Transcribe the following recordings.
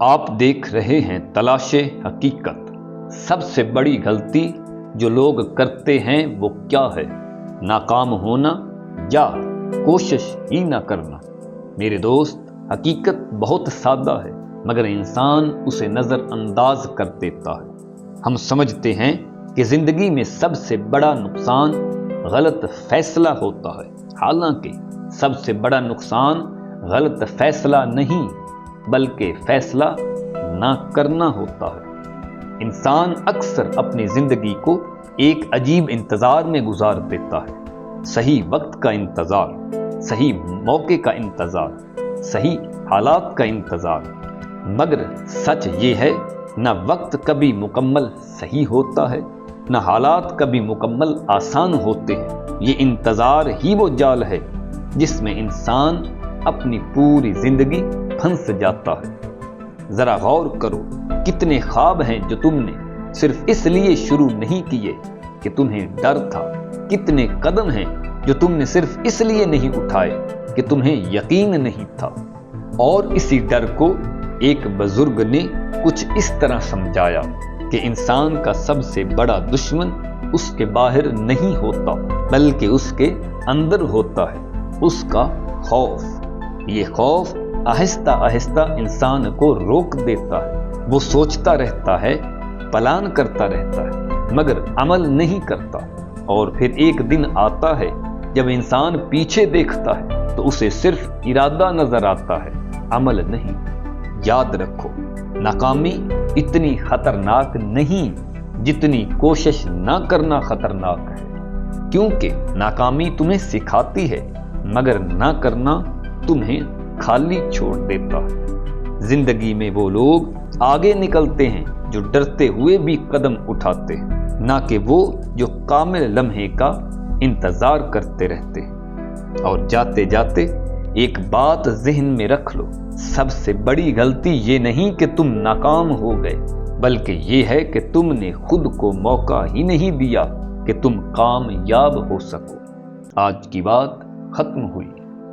آپ دیکھ رہے ہیں تلاشِ حقیقت۔ سب سے بڑی غلطی جو لوگ کرتے ہیں وہ کیا ہے؟ ناکام ہونا یا کوشش ہی نہ کرنا۔ میرے دوست، حقیقت بہت سادہ ہے مگر انسان اسے نظر انداز کر دیتا ہے۔ ہم سمجھتے ہیں کہ زندگی میں سب سے بڑا نقصان غلط فیصلہ ہوتا ہے، حالانکہ سب سے بڑا نقصان غلط فیصلہ نہیں بلکہ فیصلہ نہ کرنا ہوتا ہے۔ انسان اکثر اپنی زندگی کو ایک عجیب انتظار میں گزار دیتا ہے، صحیح وقت کا انتظار، صحیح موقع کا انتظار، صحیح حالات کا انتظار۔ مگر سچ یہ ہے، نہ وقت کبھی مکمل صحیح ہوتا ہے، نہ حالات کبھی مکمل آسان ہوتے ہیں۔ یہ انتظار ہی وہ جال ہے جس میں انسان اپنی پوری زندگی پھنس جاتا ہے۔ ذرا غور کرو، کتنے خواب ہیں جو تم نے صرف اس لیے شروع نہیں کیے کہ تمہیں ڈر تھا، کتنے قدم ہیں جو تم نے صرف اس لیے نہیں اٹھائے کہ تمہیں یقین نہیں تھا۔ اور اسی ڈر کو ایک بزرگ نے کچھ اس طرح سمجھایا کہ انسان کا سب سے بڑا دشمن اس کے باہر نہیں ہوتا بلکہ اس کے اندر ہوتا ہے، اس کا خوف۔ یہ خوف آہستہ آہستہ انسان کو روک دیتا ہے۔ وہ سوچتا رہتا ہے، پلان کرتا رہتا ہے مگر عمل نہیں کرتا، اور پھر ایک دن آتا ہے جب انسان پیچھے دیکھتا ہے تو اسے صرف ارادہ نظر آتا ہے، عمل نہیں۔ یاد رکھو، ناکامی اتنی خطرناک نہیں جتنی کوشش نہ کرنا خطرناک ہے، کیونکہ ناکامی تمہیں سکھاتی ہے مگر نہ کرنا تمہیں خالی چھوڑ دیتا ہے۔ زندگی میں وہ لوگ آگے نکلتے ہیں جو ڈرتے ہوئے بھی قدم اٹھاتے ہیں، نہ کہ وہ جو کامل لمحے کا انتظار کرتے رہتے ہیں۔ اور جاتے جاتے ایک بات ذہن میں رکھ لو، سب سے بڑی غلطی یہ نہیں کہ تم ناکام ہو گئے بلکہ یہ ہے کہ تم نے خود کو موقع ہی نہیں دیا کہ تم کامیاب ہو سکو۔ آج کی بات ختم ہوئی،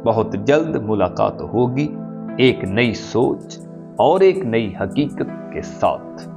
بہت جلد ملاقات ہوگی ایک نئی سوچ اور ایک نئی حقیقت کے ساتھ۔